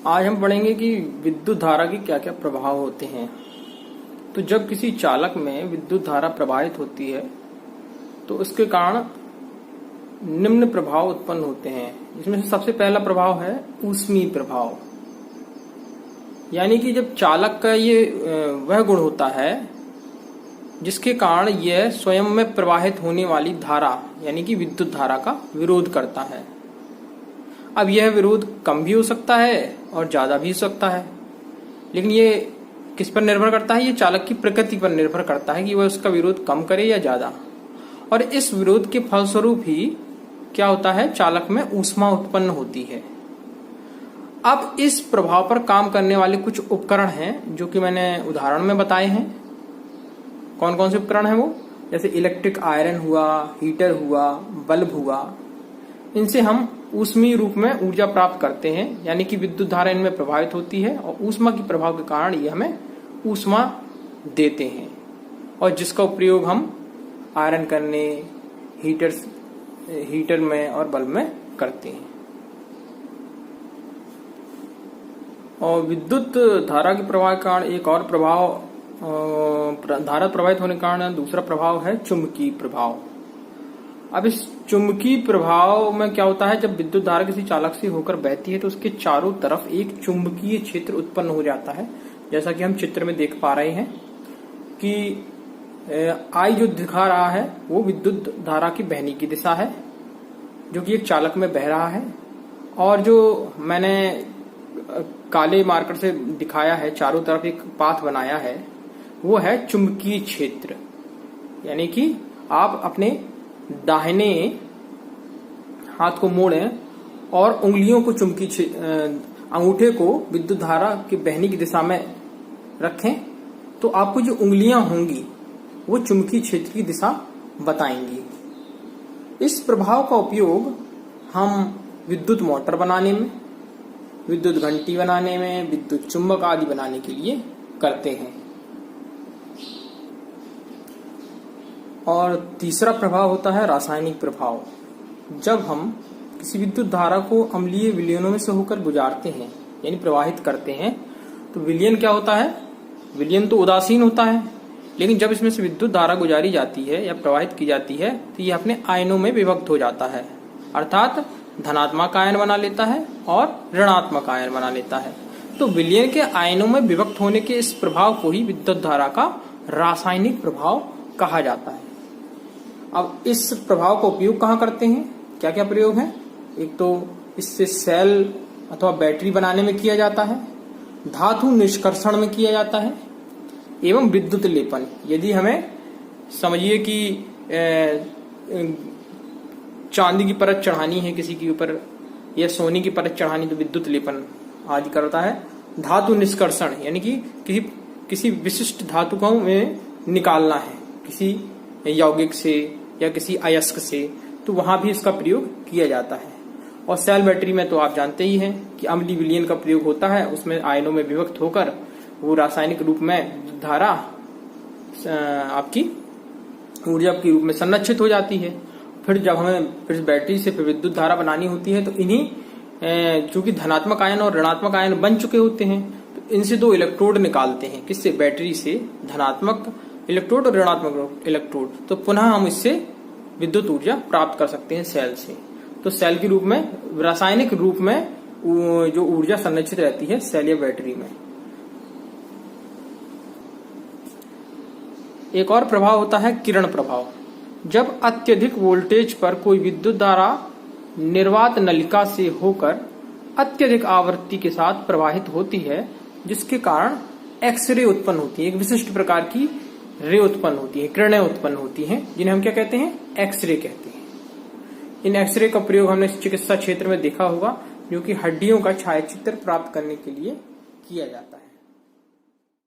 आज हम पढ़ेंगे कि विद्युत धारा के क्या क्या प्रभाव होते हैं। तो जब किसी चालक में विद्युत धारा प्रवाहित होती है तो उसके कारण निम्न प्रभाव उत्पन्न होते हैं। इसमें से सबसे पहला प्रभाव है ऊष्मीय प्रभाव, यानी कि जब चालक का ये वह गुण होता है जिसके कारण यह स्वयं में प्रवाहित होने वाली धारा यानी कि विद्युत धारा का विरोध करता है। अब यह विरोध कम भी हो सकता है और ज्यादा भी हो सकता है, लेकिन ये किस पर निर्भर करता है? ये चालक की प्रकृति पर निर्भर करता है कि वह उसका विरोध कम करे या ज्यादा। और इस विरोध के फलस्वरूप ही क्या होता है, चालक में ऊष्मा उत्पन्न होती है। अब इस प्रभाव पर काम करने वाले कुछ उपकरण हैं जो कि मैंने उदाहरण में बताए हैं। कौन कौन से उपकरण हैं वो? जैसे इलेक्ट्रिक आयरन हुआ, हीटर हुआ, बल्ब हुआ। इनसे हम ऊष्मीय रूप में ऊर्जा प्राप्त करते हैं, यानी कि विद्युत धारा इनमें प्रभावित होती है और ऊष्मा के प्रभाव के कारण ये हमें ऊष्मा देते हैं, और जिसका उपयोग हम आयरन करने, हीटर में और बल्ब में करते हैं। और विद्युत धारा के प्रवाह के कारण एक और प्रभाव, धारा प्रवाहित होने के कारण दूसरा प्रभाव है चुंबकीय प्रभाव। अब इस चुंबकीय प्रभाव में क्या होता है, जब विद्युत धारा किसी चालक से होकर बहती है तो उसके चारों तरफ एक चुंबकीय क्षेत्र उत्पन्न हो जाता है। जैसा कि हम चित्र में देख पा रहे हैं कि आई जो दिखा रहा है वो विद्युत धारा की बहने की दिशा है जो कि एक चालक में बह रहा है, और जो मैंने काले मार्कर से दिखाया है, चारों तरफ एक पाथ बनाया है, वो है चुंबकीय क्षेत्र। यानी कि आप अपने दाहिने हाथ को मोड़ें और उंगलियों को अंगूठे को विद्युत धारा की बहने की दिशा में रखें, तो आपको जो उंगलियां होंगी वो चुंबकीय क्षेत्र की दिशा बताएंगी। इस प्रभाव का उपयोग हम विद्युत मोटर बनाने में, विद्युत घंटी बनाने में, विद्युत चुंबक आदि बनाने के लिए करते हैं। और तीसरा प्रभाव होता है रासायनिक प्रभाव। जब हम किसी विद्युत धारा को अम्लीय विलयनों में से होकर गुजारते हैं यानी प्रवाहित करते हैं, तो विलयन क्या होता है? विलयन तो उदासीन होता है, लेकिन जब इसमें से विद्युत धारा गुजारी जाती है या प्रवाहित की जाती है तो ये अपने आयनों में विभक्त हो जाता है, अर्थात धनात्मक आयन बना लेता है और ऋणात्मक आयन बना लेता है। तो विलयन के आयनों में विभक्त होने के इस प्रभाव को ही विद्युत धारा का रासायनिक प्रभाव कहा जाता है। अब इस प्रभाव का उपयोग कहाँ करते हैं? क्या क्या प्रयोग है? एक तो इससे सेल अथवा बैटरी बनाने में किया जाता है, धातु निष्कर्षण में किया जाता है, एवं विद्युत लेपन। यदि हमें समझिए कि चांदी की परत चढ़ानी है किसी के ऊपर या सोने की परत चढ़ानी, तो विद्युत लेपन आदि करता है। धातु निष्कर्षण यानी कि किसी विशिष्ट धातु को में निकालना है किसी यौगिक से या किसी अयस्क से, तो वहां भी इसका प्रयोग किया जाता है। और सेल बैटरी में तो आप जानते ही हैं कि अम्लीय विलयन का प्रयोग होता है, उसमें आयनों में विभक्त होकर वो रासायनिक रूप में धारा आपकी ऊर्जा के रूप में संरक्षित हो जाती है। फिर जब हमें फिर बैटरी से फिर विद्युत धारा बनानी होती है तो इन्हीं चूंकि धनात्मक आयन और ऋणात्मक आयन बन चुके होते हैं, तो इनसे दो इलेक्ट्रोड निकालते हैं। किससे? बैटरी से धनात्मक इलेक्ट्रोड और ऋणात्मक इलेक्ट्रोड। तो पुनः हम इससे विद्युत ऊर्जा प्राप्त कर सकते हैं सेल से। तो सेल के रूप में, रासायनिक रूप में जो ऊर्जा संरक्षित रहती है सेल या बैटरी में। एक और प्रभाव होता है किरण प्रभाव। जब अत्यधिक वोल्टेज पर कोई विद्युत धारा निर्वात नलिका से होकर अत्यधिक आवृत्ति के साथ प्रवाहित होती है, जिसके कारण एक्सरे उत्पन्न होती है, एक विशिष्ट प्रकार की रे उत्पन्न होती है, किरणें उत्पन्न होती हैं, जिन्हें हम क्या कहते हैं? एक्सरे कहते हैं। इन एक्सरे का प्रयोग हमने चिकित्सा क्षेत्र में देखा होगा, जो कि हड्डियों का छायाचित्र प्राप्त करने के लिए किया जाता है।